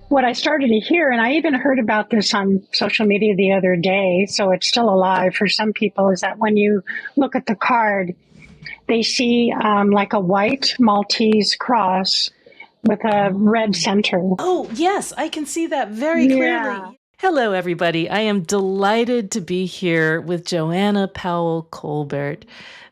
what I started to hear, and I even heard about this on social media the other day, so it's still alive for some people, is that when you look at the card, they see like a white Maltese cross with a red center. Oh, yes, I can see that very Yeah. clearly. Hello, everybody. I am delighted to be here with Joanna Powell Colbert,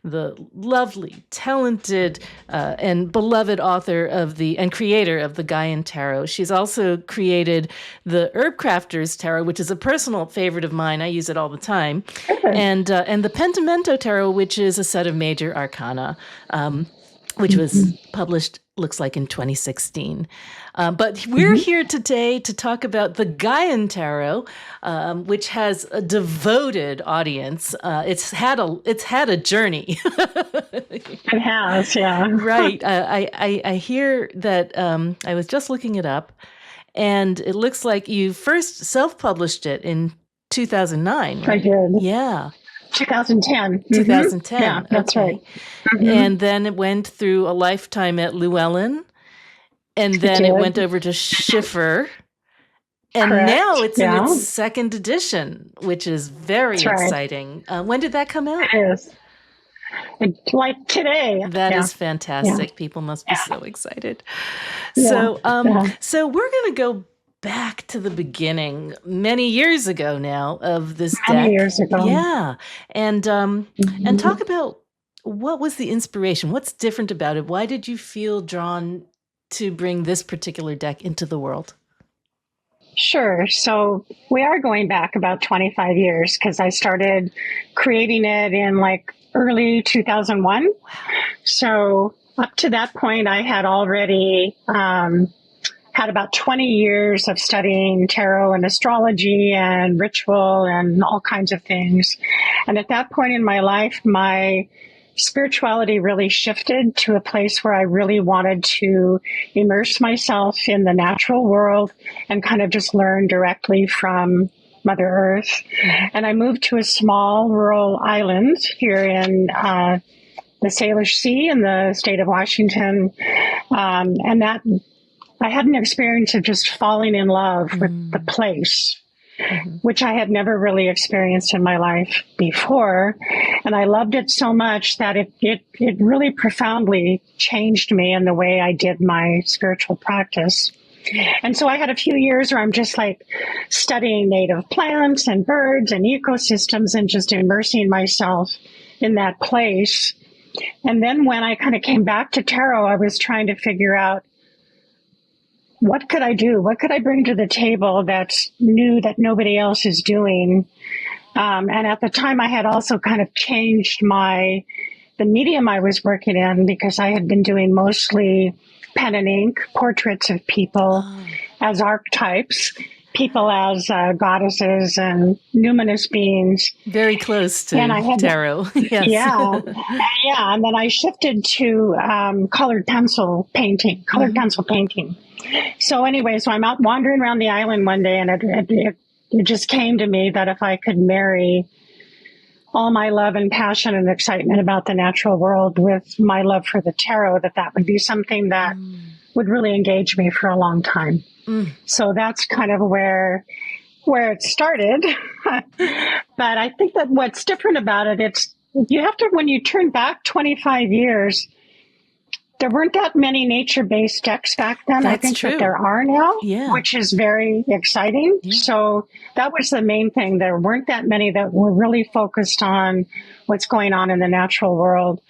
the lovely, talented, and beloved author of and creator of the Gaian Tarot. She's also created the Herb Crafters Tarot, which is a personal favorite of mine. I use it all the time, and the Pentimento Tarot, which is a set of major arcana, which was published, looks like, in 2016. But we're here today to talk about the Gaian Tarot, which has a devoted audience. It's had a journey. It has, yeah. Right. I hear that. I was just looking it up, and it looks like you first self-published it in 2009. Right? I did. Yeah. 2010. 2010. Yeah, that's okay. right. And then it went through a lifetime at Llewellyn, and then it went over to Schiffer, and Correct. now it's in its second edition, which is very exciting. When did that come out? It is. Like today. That is fantastic. Yeah. People must be so excited. So, so we're going to go back to the beginning, many years ago now, of this deck. Many years ago. Yeah. And talk about what was the inspiration? What's different about it? Why did you feel drawn to bring this particular deck into the world? Sure. So we are going back about 25 years because I started creating it in like early 2001. Wow. So up to that point, I had already had about 20 years of studying tarot and astrology and ritual and all kinds of things. And at that point in my life, my spirituality really shifted to a place where I really wanted to immerse myself in the natural world and kind of just learn directly from Mother Earth. And I moved to a small rural island here in the Salish Sea in the state of Washington. And that I had an experience of just falling in love with the place, which I had never really experienced in my life before. And I loved it so much that it really profoundly changed me in the way I did my spiritual practice. And so I had a few years where I'm just like studying native plants and birds and ecosystems and just immersing myself in that place. And then when I kind of came back to tarot, I was trying to figure out, what could I do? What could I bring to the table that's new that nobody else is doing? And at the time, I had also kind of changed the medium I was working in because I had been doing mostly pen and ink portraits of people as archetypes, people as goddesses and numinous beings. Very close to tarot. Yes. Yeah. And then I shifted to colored pencil painting. So anyway, so I'm out wandering around the island one day, and it just came to me that if I could marry all my love and passion and excitement about the natural world with my love for the tarot, that would be something that would really engage me for a long time. So that's kind of where it started. But I think that what's different about it, when you turn back 25 years, there weren't that many nature-based decks back then. That's I think true. that there are now, which is very exciting. Yeah. So that was the main thing. There weren't that many that were really focused on what's going on in the natural world.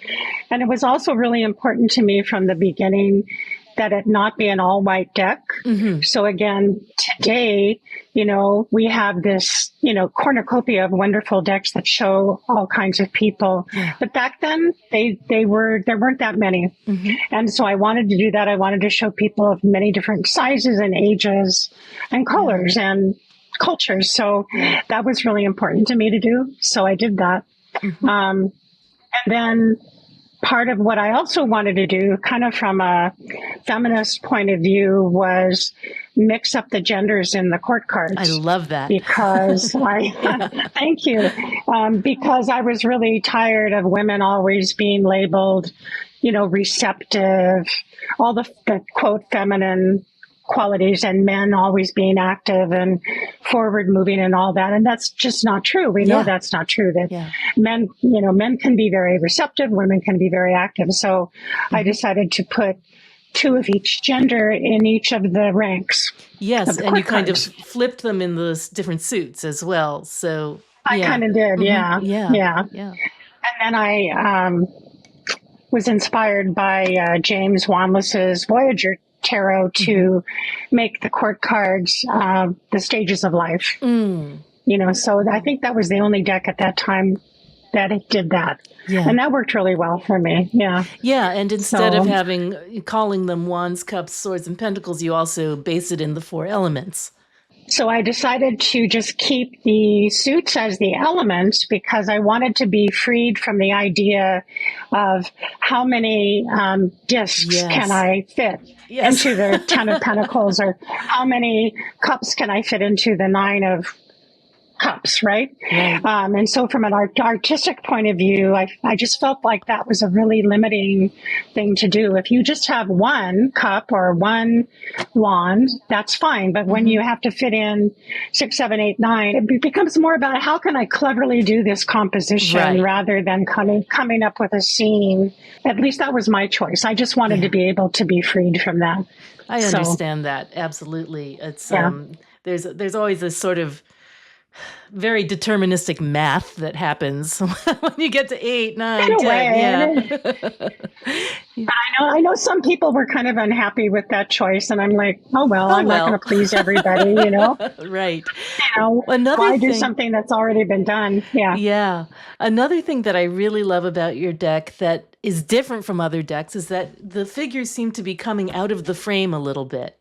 And it was also really important to me from the beginning that it not be an all-white deck. So again, today, we have this, cornucopia of wonderful decks that show all kinds of people. Yeah. But back then, there weren't that many. And so I wanted to do that. I wanted to show people of many different sizes and ages and colors and cultures. So that was really important to me to do. So I did that. And then part of what I also wanted to do, kind of from a feminist point of view, was mix up the genders in the court cards. I love that. Because thank you. Because I was really tired of women always being labeled, receptive, all the quote feminine qualities and men always being active and forward moving and all that. And that's just not true. We know that's not true, that men, men can be very receptive, women can be very active. So I decided to put 2 of each gender in each of the ranks. Yes, and you kind of flipped them in those different suits as well. So I kind of did, yeah. And then I was inspired by James Wanless's Voyager Tarot to make the court cards the stages of life. So I think that was the only deck at that time that it did that. And that worked really well for me. And instead of calling them wands, cups, swords, and pentacles, you also base it in the 4 elements. So I decided to just keep the suits as the elements because I wanted to be freed from the idea of how many discs can I fit into the 10 of Pentacles, or how many cups can I fit into the 9 of Cups, right? And so from an artistic point of view, I just felt like that was a really limiting thing to do. If you just have 1 cup or 1 wand, that's fine. But when you have to fit in 6, 7, 8, 9, it becomes more about how can I cleverly do this composition rather than coming up with a scene. At least that was my choice. I just wanted to be able to be freed from that. I understand that. Absolutely. It's there's always this sort of very deterministic math that happens when you get to 8, 9, 10. I know some people were kind of unhappy with that choice, and I'm like, I'm not going to please everybody, Right. Why do something that's already been done? Another thing that I really love about your deck that is different from other decks is that the figures seem to be coming out of the frame a little bit.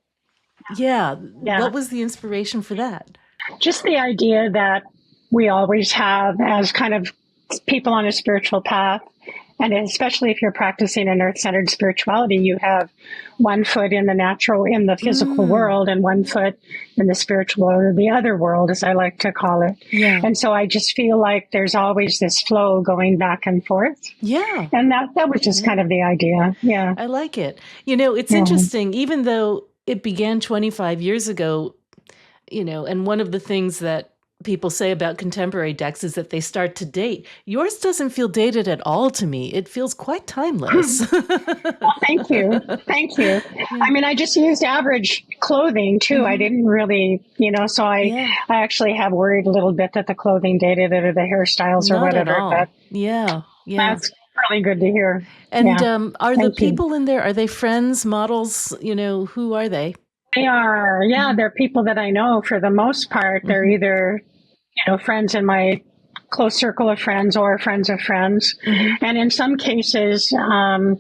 What was the inspiration for that? Just the idea that we always have, as kind of people on a spiritual path, and especially if you're practicing an earth-centered spirituality, you have 1 foot in the natural, in the physical world, and 1 foot in the spiritual, or the other world, as I like to call it. And so I just feel like there's always this flow going back and forth. And that was just kind of the idea. I like it. It's interesting, even though it began 25 years ago, and one of the things that people say about contemporary decks is that they start to date. Yours doesn't feel dated at all to me. It feels quite timeless. Well, thank you. I mean, I just used average clothing too. I didn't really, so I actually have worried a little bit that the clothing dated it, or the hairstyles or whatever. But that's really good to hear. And are the people in there, are they friends, models? Who are they? They are, they're people that I know for the most part. They're either, friends in my close circle of friends or friends of friends. And in some cases, I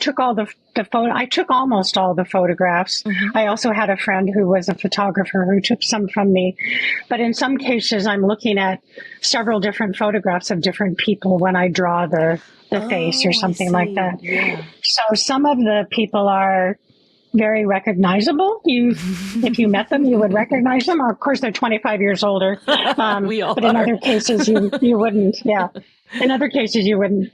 took all the I took almost all the photographs. I also had a friend who was a photographer who took some from me. But in some cases, I'm looking at several different photographs of different people when I draw the face or something like that. So some of the people are very recognizable. If you met them, you would recognize them. Of course, they're 25 years older. We all but in other cases, you wouldn't. In other cases, you wouldn't.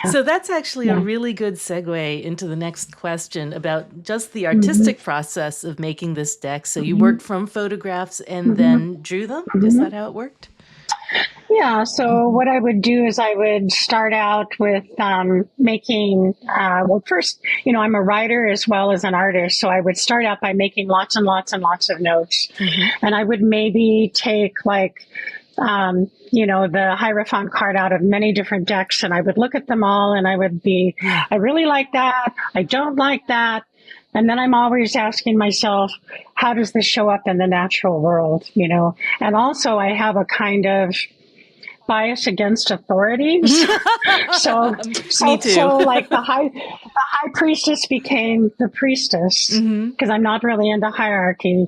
So that's actually a really good segue into the next question about just the artistic process of making this deck. So you worked from photographs and then drew them? Is that how it worked? So what I would do is I would start out with making, first, I'm a writer as well as an artist. So I would start out by making lots and lots and lots of notes. And I would maybe take the Hierophant card out of many different decks, and I would look at them all and I would be, I really like that. I don't like that. And then I'm always asking myself, how does this show up in the natural world? And also I have a kind of bias against authorities. so like the high priestess became the priestess because I'm not really into hierarchy.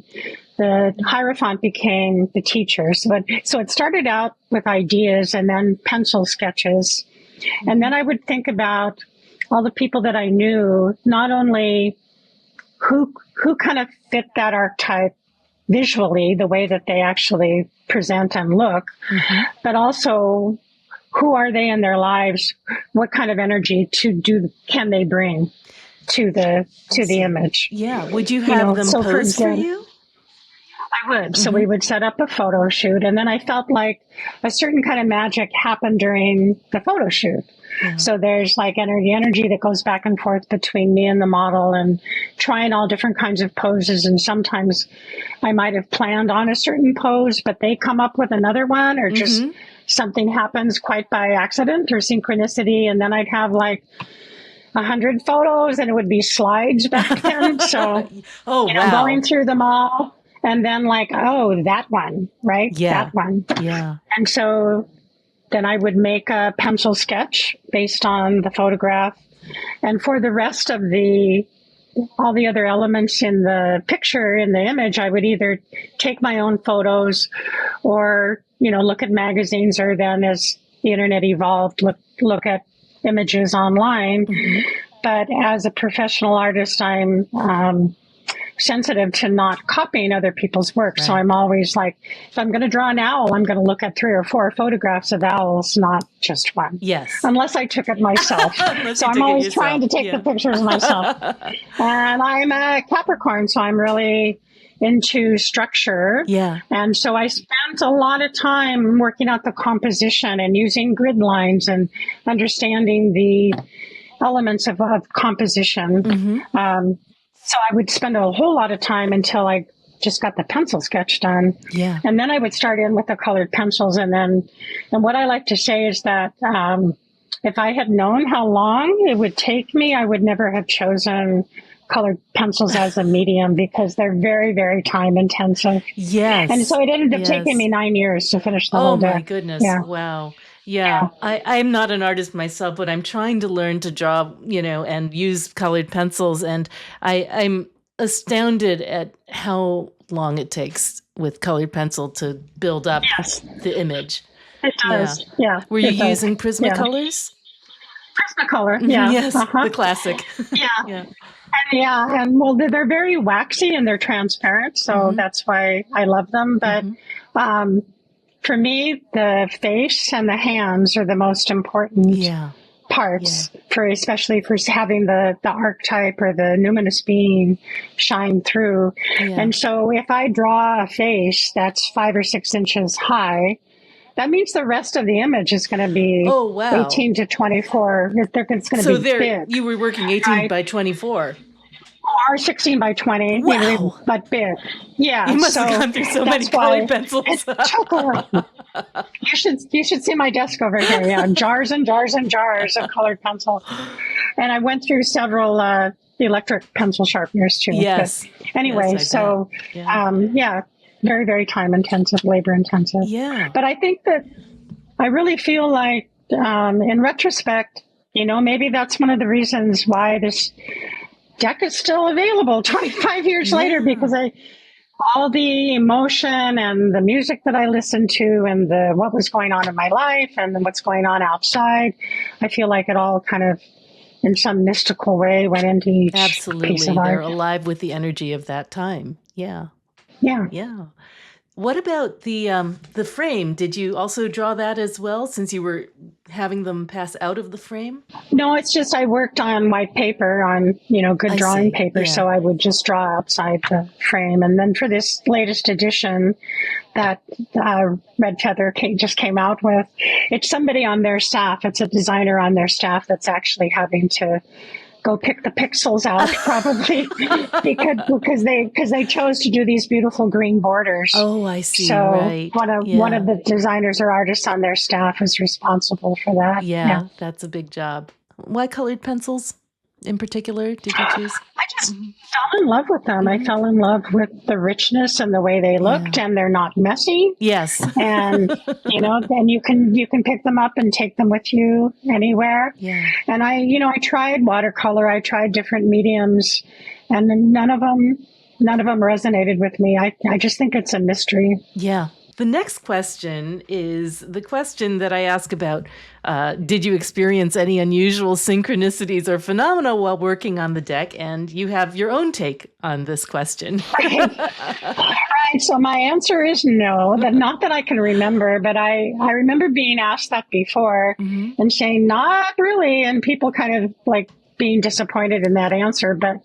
The Hierophant became the teacher. So it started out with ideas and then pencil sketches. And then I would think about all the people that I knew, not only who kind of fit that archetype visually, the way that they actually present and look, but also who are they in their lives? What kind of energy can they bring? to the image. Yeah. Would you have them so pose for you? I would. So we would set up a photo shoot, and then I felt like a certain kind of magic happened during the photo shoot. Yeah. So there's like energy that goes back and forth between me and the model, and trying all different kinds of poses. And sometimes I might have planned on a certain pose, but they come up with another one, or just something happens quite by accident or synchronicity. And then I'd have like 100 photos, and it would be slides back then. So going through them all. And then like, oh, that one, right? Yeah. That one. Yeah. And so then I would make a pencil sketch based on the photograph. And for the rest of all the other elements in the picture, in the image, I would either take my own photos or, look at magazines, or then as the internet evolved, look at images online. But as a professional artist, I'm, sensitive to not copying other people's work. Right. So I'm always like, if I'm going to draw an owl, I'm going to look at 3 or 4 photographs of owls, not just one. Yes. Unless I took it myself. So I'm always trying to take the pictures myself. And I'm a Capricorn, so I'm really into structure. Yeah. And so I spent a lot of time working out the composition and using grid lines and understanding the elements of composition. So I would spend a whole lot of time until I just got the pencil sketch done. Yeah. And then I would start in with the colored pencils. And what I like to say is that if I had known how long it would take me, I would never have chosen colored pencils as a medium, because they're very, very time intensive. Yes. And so it ended up taking me 9 years to finish the whole deck. Oh my goodness. Yeah. Wow. Yeah. I'm not an artist myself, but I'm trying to learn to draw, and use colored pencils. And I'm astounded at how long it takes with colored pencil to build up the image. It does. Yeah. Were you using Prismacolors? Prismacolor. Yeah. Yes. The classic. Yeah. And well, they're very waxy and they're transparent. So that's why I love them. But, for me, the face and the hands are the most important parts, especially for having the archetype or the numinous being shine through. Yeah. And so if I draw a face that's 5 or 6 inches high, that means the rest of the image is going to be 18 to 24. It's going to be big. You were working 18 by 24. Or 16 by 20, but big. Yeah. You must have gone through so many colored pencils. You should see my desk over here. Yeah, jars and jars and jars of colored pencil. And I went through several electric pencil sharpeners too. Yes. But anyway, very, very time intensive, labor intensive. Yeah. But I think that I really feel like in retrospect, maybe that's one of the reasons why this deck is still available 25 years later, because all the emotion and the music that I listened to and what was going on in my life and what's going on outside, I feel like it all kind of, in some mystical way, went into each piece of art. They're alive with the energy of that time. Yeah. What about the frame? Did you also draw that as well, since you were having them pass out of the frame? No, it's just I worked on white paper, on good drawing paper, so I would just draw outside the frame. And then for this latest edition that Red Feather just came out with, it's somebody on their staff. It's a designer on their staff that's actually having to go pick the pixels out, probably, because they chose to do these beautiful green borders. Oh, I see. So right. one of the designers or artists on their staff is responsible for that. Yeah, that's a big job. Why colored pencils in particular did you choose? I just fell in love with them. I fell in love with the richness and the way they looked, and they're not messy. Yes. And, then you can pick them up and take them with you anywhere. Yeah. And I tried watercolor. I tried different mediums, and none of them resonated with me. I just think it's a mystery. Yeah. The next question is the question that I ask about, did you experience any unusual synchronicities or phenomena while working on the deck? And you have your own take on this question. Right. So my answer is no, not that I can remember, but I remember being asked that before and saying, not really. And people kind of like being disappointed in that answer. But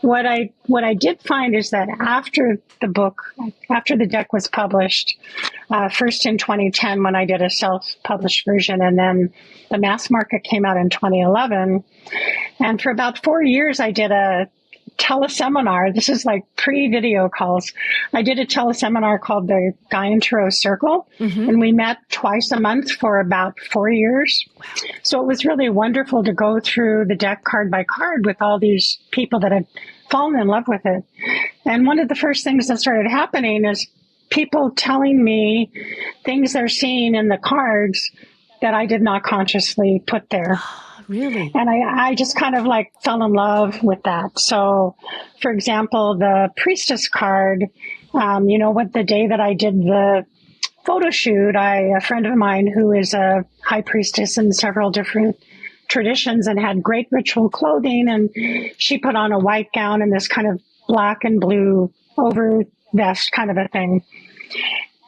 what I did find is that after the deck was published, first in 2010 when I did a self-published version, and then the mass market came out in 2011. And for about 4 years, I did a teleseminar. This is like pre-video calls. I did a teleseminar called the Gaian Tarot Circle, and we met twice a month for about 4 years. So it was really wonderful to go through the deck card by card with all these people that had fallen in love with it. And one of the first things that started happening is people telling me things they're seeing in the cards that I did not consciously put there. Really? And I just kind of like fell in love with that. So, for example, the priestess card, what the day that I did the photo shoot, a friend of mine who is a high priestess in several different traditions and had great ritual clothing, and she put on a white gown and this kind of black and blue over vest kind of a thing.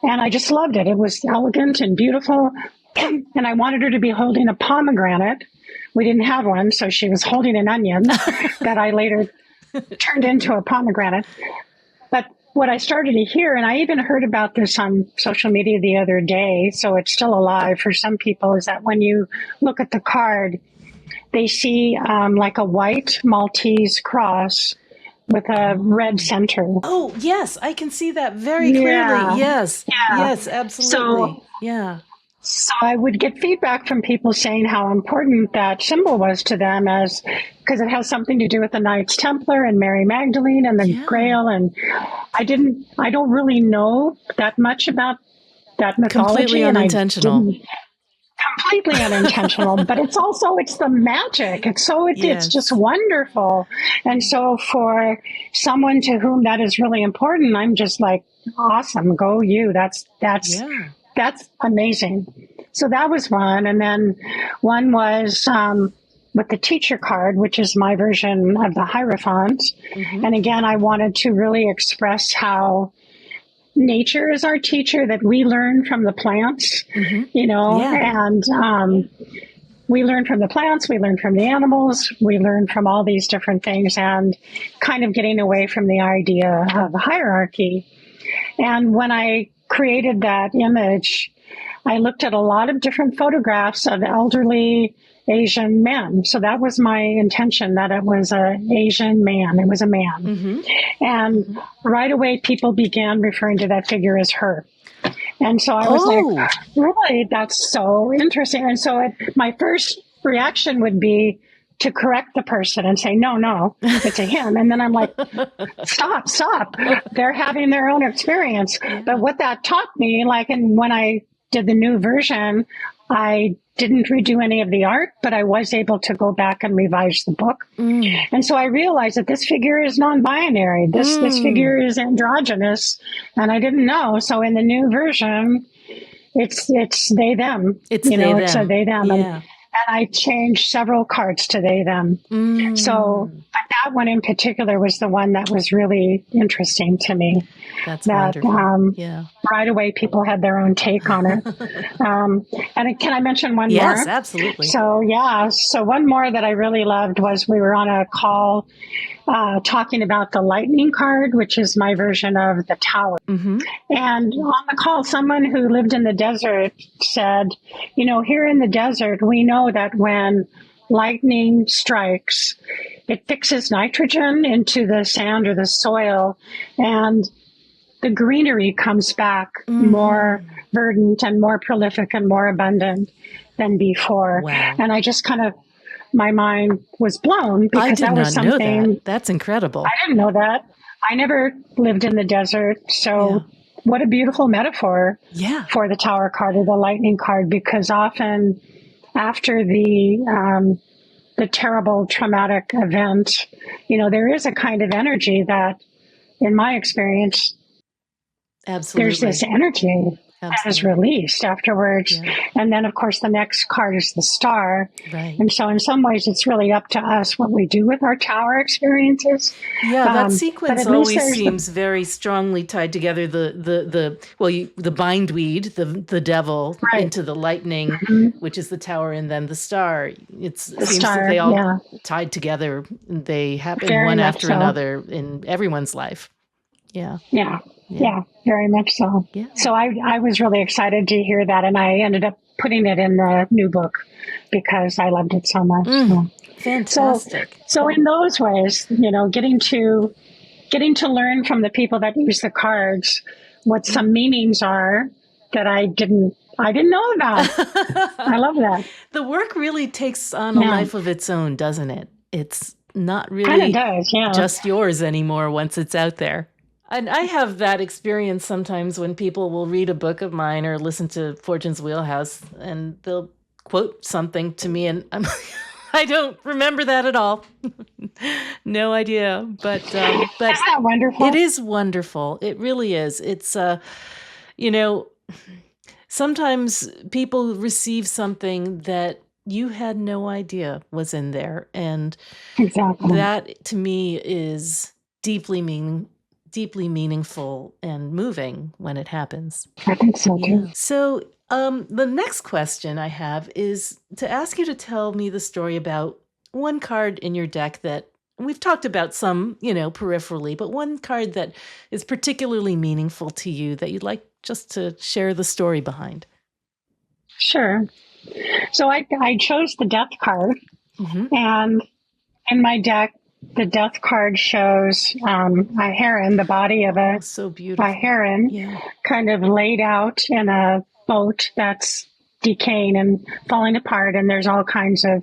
And I just loved it. It was elegant and beautiful. And I wanted her to be holding a pomegranate. We didn't have one, so she was holding an onion that I later turned into a pomegranate. But what I started to hear, and I even heard about this on social media the other day, so it's still alive for some people, is that when you look at the card, they see like a white Maltese cross with a red center. Oh, yes, I can see that very clearly. Yes, yes, absolutely. So I would get feedback from people saying how important that symbol was to them, because it has something to do with the Knights Templar and Mary Magdalene and the Grail. And I don't really know that much about that mythology. Completely unintentional. Completely unintentional, but it's the magic. It's just wonderful. And so for someone to whom that is really important, I'm just like, awesome, go you. That's amazing. So that was one. And then one was with the teacher card, which is my version of the Hierophant. And again, I wanted to really express how nature is our teacher, that we learn from the plants, and we learn from the plants, we learn from the animals, we learn from all these different things, and kind of getting away from the idea of hierarchy. And when I created that image, I looked at a lot of different photographs of elderly Asian men. So that was my intention, that it was an Asian man. It was a man. And right away, people began referring to that figure as her. And so I was like, really, that's so interesting. And so my first reaction would be to correct the person and say, no, it's a him. And then I'm like, stop. They're having their own experience. But what that taught me, and when I did the new version, I didn't redo any of the art, but I was able to go back and revise the book. And so I realized that this figure is non-binary. This figure is androgynous, and I didn't know. So in the new version, it's they, them. It's it's a they, them. And I changed several cards to they, them. So, but that one in particular was the one that was really interesting to me. That's wonderful. Right away, people had their own take on it. And can I mention one more? Yes, absolutely. So, so one more that I really loved was we were on a call talking about the lightning card, which is my version of the tower. And on the call, someone who lived in the desert said, here in the desert, we know that when lightning strikes, it fixes nitrogen into the sand or the soil, and the greenery comes back more verdant and more prolific and more abundant than before. Wow. And I just kind of, my mind was blown, because that was something. Know that. That's incredible. I didn't know that. I never lived in the desert. So what a beautiful metaphor for the tower card or the lightning card, because often after the terrible traumatic event, there is a kind of energy that, in my experience, absolutely, there's this energy is released afterwards. Yeah. And then, of course, the next card is the star. Right. And so in some ways, it's really up to us what we do with our tower experiences. Yeah, that sequence always seems very strongly tied together. The bindweed, the devil, into the lightning, which is the tower, and then the star. It seems that they all tied together. They happen very one after another in everyone's life. Yeah. Yeah, very much so. Yeah. So I was really excited to hear that, and I ended up putting it in the new book because I loved it so much. Fantastic. So in those ways, getting to learn from the people that use the cards what some meanings are that I didn't know about. I love that. The work really takes on a life of its own, doesn't it? It's not really just yours anymore once it's out there. And I have that experience sometimes when people will read a book of mine or listen to Fortune's Wheelhouse, and they'll quote something to me, and I don't remember that at all. No idea. But isn't that wonderful? It is wonderful. It really is. It's sometimes people receive something that you had no idea was in there, and that to me is deeply meaningful and moving when it happens. I think so too. So the next question I have is to ask you to tell me the story about one card in your deck that we've talked about some, peripherally, but one card that is particularly meaningful to you that you'd like just to share the story behind. Sure. So I chose the Death card, and in my deck, the Death card shows a heron, the body of a heron, kind of laid out in a boat that's decaying and falling apart, and there's all kinds of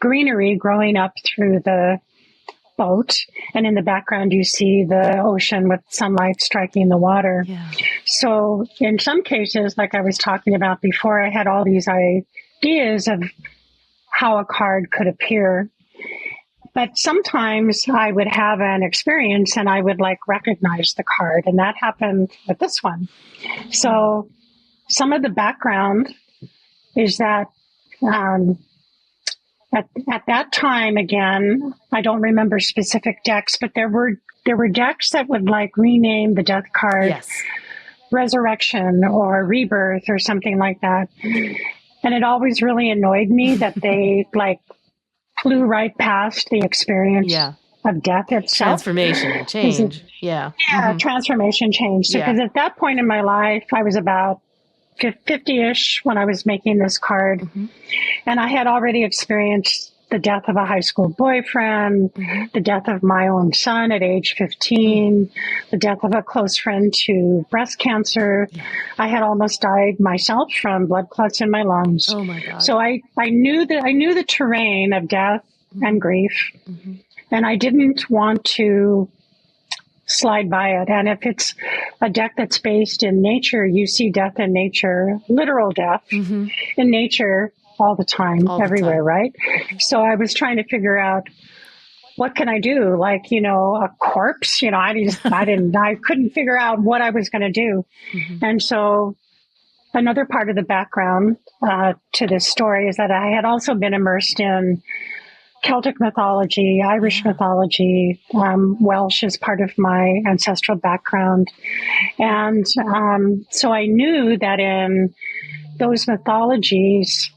greenery growing up through the boat, and in the background you see the ocean with sunlight striking the water. So in some cases, like I was talking about before, I had all these ideas of how a card could appear. But sometimes I would have an experience and I would recognize the card. And that happened with this one. So some of the background is that at that time, again, I don't remember specific decks, but there were decks that would rename the Death card Resurrection or Rebirth or something like that. And it always really annoyed me that they flew right past the experience of death itself. Transformation, change. Transformation, change. So, because at that point in my life, I was about 50-ish when I was making this card. And I had already experienced the death of a high school boyfriend, the death of my own son at age 15, the death of a close friend to breast cancer. I had almost died myself from blood clots in my lungs. Oh my God. So I knew the terrain of death and grief, and I didn't want to slide by it. And if it's a deck that's based in nature, you see death in nature, literal death in nature all the time, everywhere, right? So I was trying to figure out, what can I do? A corpse, I couldn't figure out what I was going to do. And so another part of the background to this story is that I had also been immersed in Celtic mythology, Irish mythology. Welsh is part of my ancestral background. And so I knew that in those mythologies,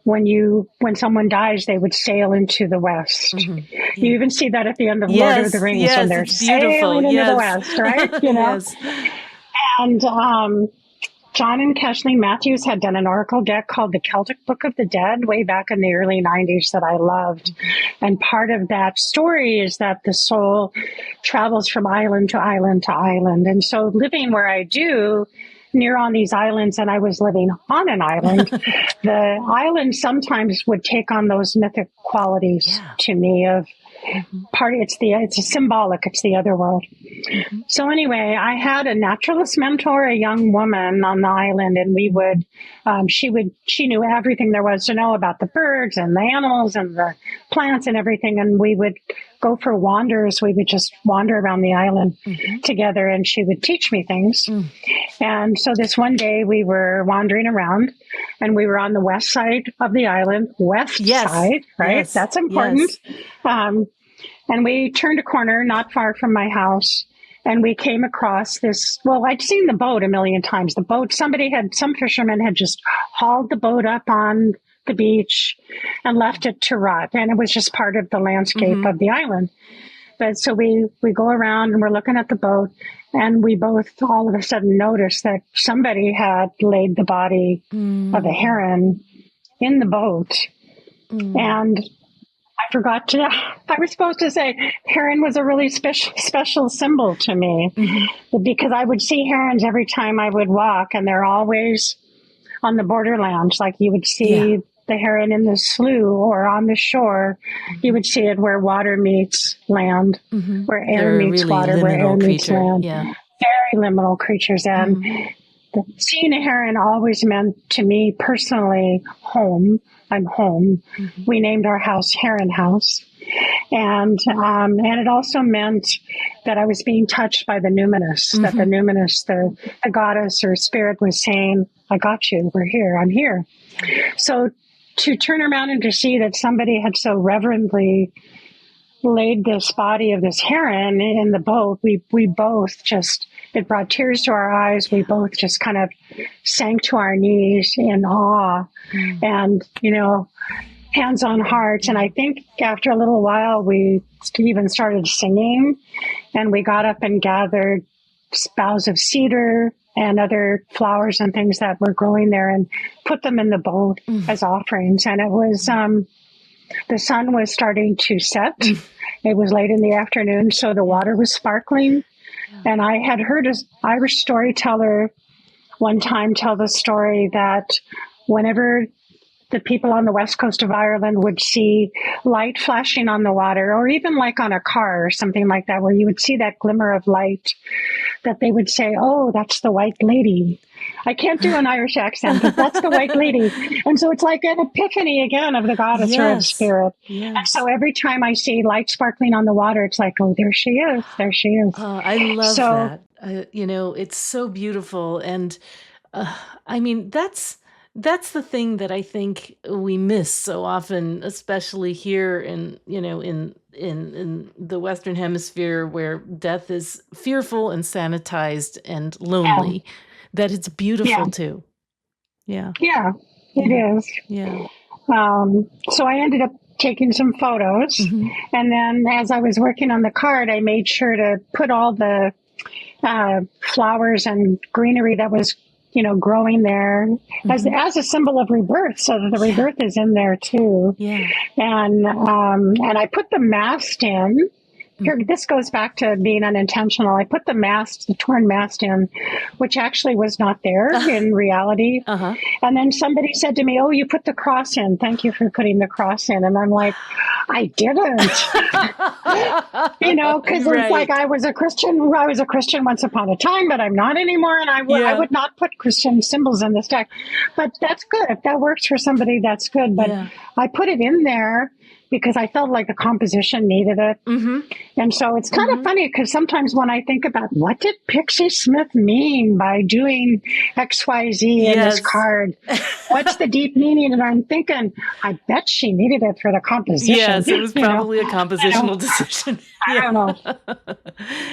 when someone dies, they would sail into the west. You even see that at the end of Lord of the Rings when they're sailing into the west, right? And John and Kathleen Matthews had done an oracle deck called the Celtic Book of the Dead way back in the early 90s that I loved. And part of that story is that the soul travels from island to island to island. And so living where I do, near on these islands, and I was living on an island, the island sometimes would take on those mythic qualities to me of it's a symbolic, it's the other world. So anyway, I had a naturalist mentor, a young woman on the island, and we would, she knew everything there was to know about the birds and the animals and the plants and everything. And we would go for wanders. We would just wander around the island together, and she would teach me things. And so this one day we were wandering around, and we were on the west side of the island, side, right? Yes. That's important. Yes. And we turned a corner not far from my house, and we came across this. Well, I'd seen the boat a million times. The boat, some fishermen had just hauled the boat up on the beach and left it to rot. And it was just part of the landscape of the island. But so we go around and we're looking at the boat, and we both all of a sudden noticed that somebody had laid the body of a heron in the boat. And I was supposed to say heron was a really special symbol to me, because I would see herons every time I would walk, and they're always on the borderlands. Like you would see the heron in the slough or on the shore. You would see it where water meets land, where air meets really water, where air meets land. Yeah. Very liminal creatures. And seeing a heron always meant to me personally home. I'm home. We named our house Heron House. And it also meant that I was being touched by the numinous, that the numinous, the goddess or spirit was saying, I got you. We're here. I'm here. So to turn around and to see that somebody had so reverently laid this body of this heron in the boat, we both just, it brought tears to our eyes. We both just kind of sank to our knees in awe and, hands on heart. And I think after a little while, we even started singing, and we got up and gathered boughs of cedar and other flowers and things that were growing there and put them in the boat as offerings. And it was, the sun was starting to set. It was late in the afternoon, so the water was sparkling. And I had heard an Irish storyteller one time tell the story that whenever the people on the west coast of Ireland would see light flashing on the water, or even like on a car or something like that, where you would see that glimmer of light, that they would say, oh, that's the White Lady. I can't do an Irish accent, but that's the White Lady. And so it's like an epiphany again of the goddess or of spirit. Yes. And so every time I see light sparkling on the water, it's like, oh, there she is. There she is. I love that. It's so beautiful. And that's the thing that I think we miss so often, especially here in the Western Hemisphere, where death is fearful and sanitized and lonely, that it's beautiful too. Yeah. Yeah, it is. Yeah. So I ended up taking some photos. And then as I was working on the card, I made sure to put all the flowers and greenery that was growing there as a symbol of rebirth, so that the rebirth is in there too. Yeah. And I put the mast in. Here, this goes back to being unintentional. I put the torn mast in, which actually was not there in reality. And then somebody said to me, oh, you put the cross in. Thank you for putting the cross in. And I'm like, I didn't. Because it's like I was a Christian once upon a time, but I'm not anymore. And I would not put Christian symbols in this deck. But that's good. If that works for somebody, that's good. But I put it in there because I felt like the composition needed it. And so it's kind of funny, because sometimes when I think about what did Pixie Smith mean by doing XYZ in this card, what's the deep meaning? And I'm thinking, I bet she needed it for the composition. Yes, it was probably a compositional decision. I don't know.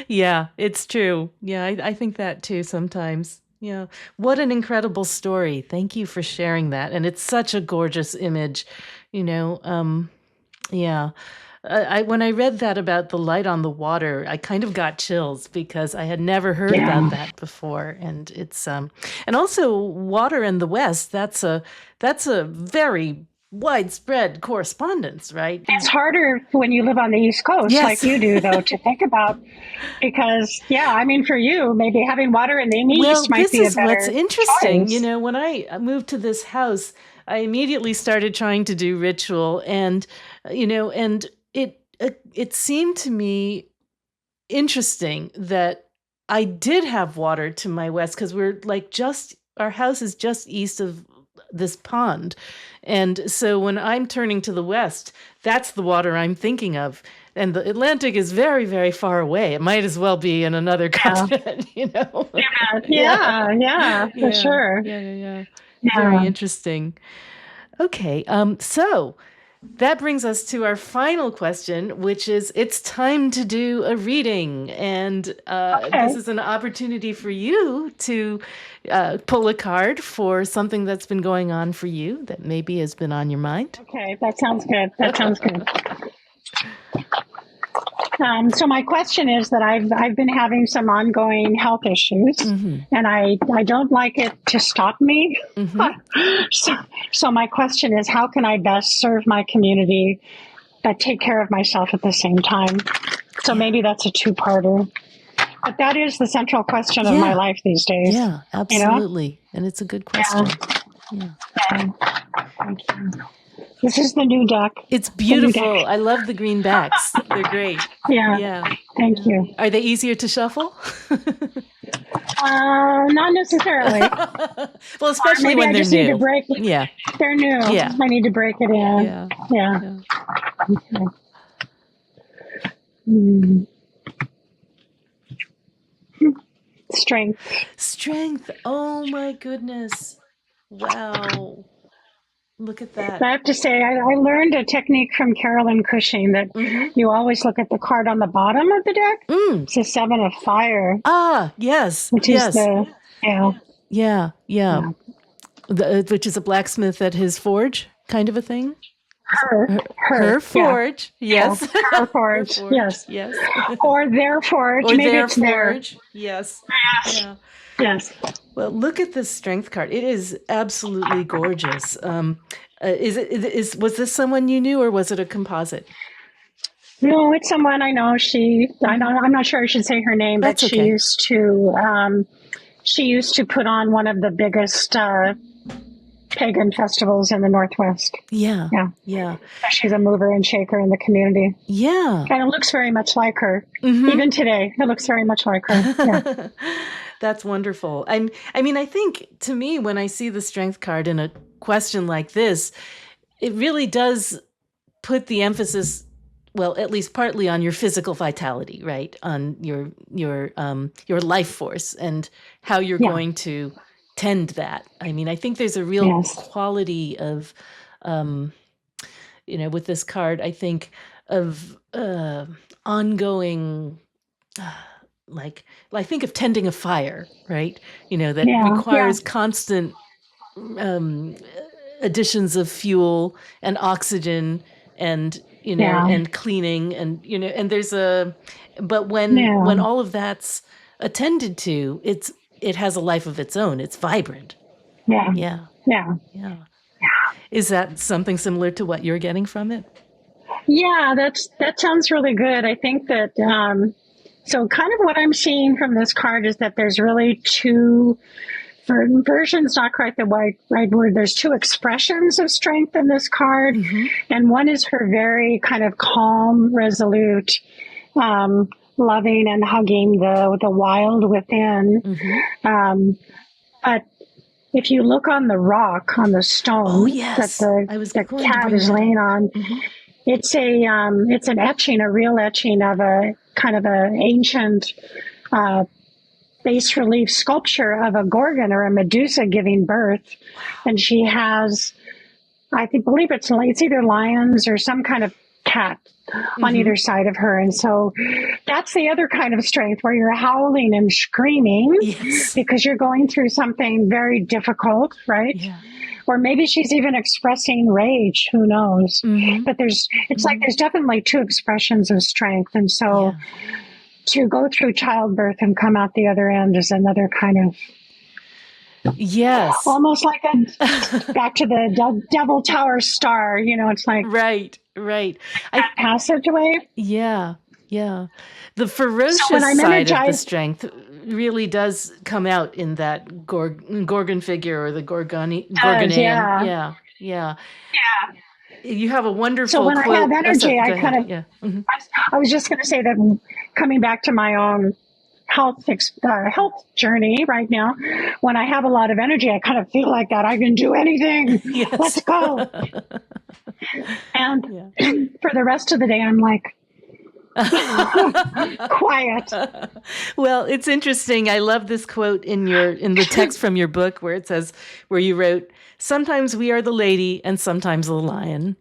Yeah, it's true. Yeah, I think that too sometimes. Yeah. What an incredible story. Thank you for sharing that. And it's such a gorgeous image, Yeah. When I read that about the light on the water, I kind of got chills, because I had never heard about that before. And it's and also water in the West, that's a very widespread correspondence, right? It's harder when you live on the East Coast like you do, though, to think about, because for you, maybe having water in the East might be a better this is what's interesting. choice. When I moved to this house, I immediately started trying to do ritual, and it seemed to me interesting that I did have water to my west, because we're like our house is just east of this pond. And so when I'm turning to the west, that's the water I'm thinking of. And the Atlantic is very, very far away. It might as well be in another continent, Yeah, for sure. Yeah. Yeah. Very interesting. Okay, so that brings us to our final question, which is, it's time to do a reading. And this is an opportunity for you to pull a card for something that's been going on for you that maybe has been on your mind. Okay, that sounds good. So my question is that I've been having some ongoing health issues, and I don't like it to stop me. So my question is, how can I best serve my community but take care of myself at the same time? So maybe that's a two-parter. But that is the central question of my life these days. Yeah, absolutely. And it's a good question. Yeah. Thank you. This is the new deck. It's beautiful. I love the green backs. They're great. Yeah. Thank you. Are they easier to shuffle? Not necessarily. Well, especially when they're new. Need to break it. Yeah. They're new. Yeah. I need to break it in. Yeah. Okay. Strength. Oh my goodness. Wow. Look at that. I have to say, I learned a technique from Carolyn Cushing that you always look at the card on the bottom of the deck. It's a 7 of fire. Ah, yes. Which is the, which is a blacksmith at his forge kind of a thing. Her forge. Yes. Her forge. Yes. Or their forge. Or maybe their it's forge. Yes. Yeah. Yes. Well, look at this strength card. It is absolutely gorgeous. Was this someone you knew, or was it a composite? No, it's someone I know. I'm not sure I should say her name, but she used to put on one of the biggest pagan festivals in the Northwest. Yeah. She's a mover and shaker in the community. Yeah. And it looks very much like her. Even today, it looks very much like her. Yeah. That's wonderful. I mean, I think to me, when I see the strength card in a question like this, it really does put the emphasis, well, at least partly on your physical vitality, right? On your life force and how you're going to tend that. I mean, I think there's a real quality of, with this card, I think of ongoing, I think of tending a fire, right? That requires constant additions of fuel and oxygen and, and cleaning and, and there's but when all of that's attended to, it has a life of its own. It's vibrant. Yeah. Is that something similar to what you're getting from it? Yeah, that sounds really good. I think that, so kind of what I'm seeing from this card is that there's really two versions, not quite the right word. There's two expressions of strength in this card. And one is her very kind of calm, resolute, loving and hugging the wild within. But if you look on the rock, on the stone that the cat is laying on, it's an etching, a real etching of a kind of an ancient bas relief sculpture of a Gorgon or a Medusa giving birth. And she has, believe it's either lions or some kind of cat on either side of her. And so that's the other kind of strength where you're howling and screaming because you're going through something very difficult, right? Yeah. Or maybe she's even expressing rage, who knows? But it's like there's definitely two expressions of strength. And so to go through childbirth and come out the other end is another kind of almost like back to the Devil Tower star, it's like right. passageway. Yeah. The ferocious side of the strength really does come out in that Gorgon figure or the Gorgonean. Yeah. You have a wonderful. So when I have energy, I was just going to say that coming back to my own health journey right now, when I have a lot of energy, I kind of feel like that I can do anything. Let's go. And for the rest of the day, I'm like, Quiet. Well, it's interesting. I love this quote in the text from your book where you wrote, "Sometimes we are the lady and sometimes the lion."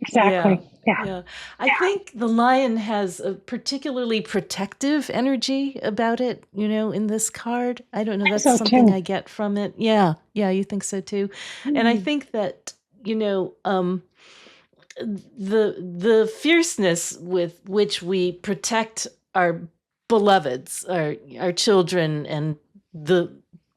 Exactly. Yeah. I think the lion has a particularly protective energy about it, in this card. I don't know. That's So something too. I get from it. Yeah. Yeah. You think so too. And I think that, the fierceness with which we protect our beloveds, our children, and the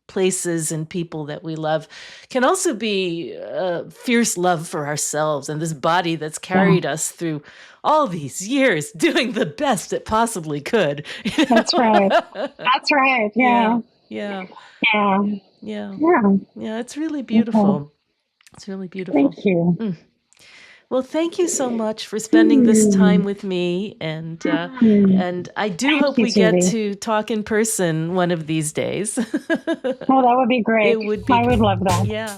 places and people that we love can also be a fierce love for ourselves and this body that's carried us through all these years doing the best it possibly could. That's right. That's right. Yeah. Yeah. Yeah. Yeah. Yeah. Yeah. It's really beautiful. It's really beautiful. Thank you. Well, thank you so much for spending this time with me, and I do hope we get to talk in person one of these days. Well, that would be great. It would be. I would love that. Yeah.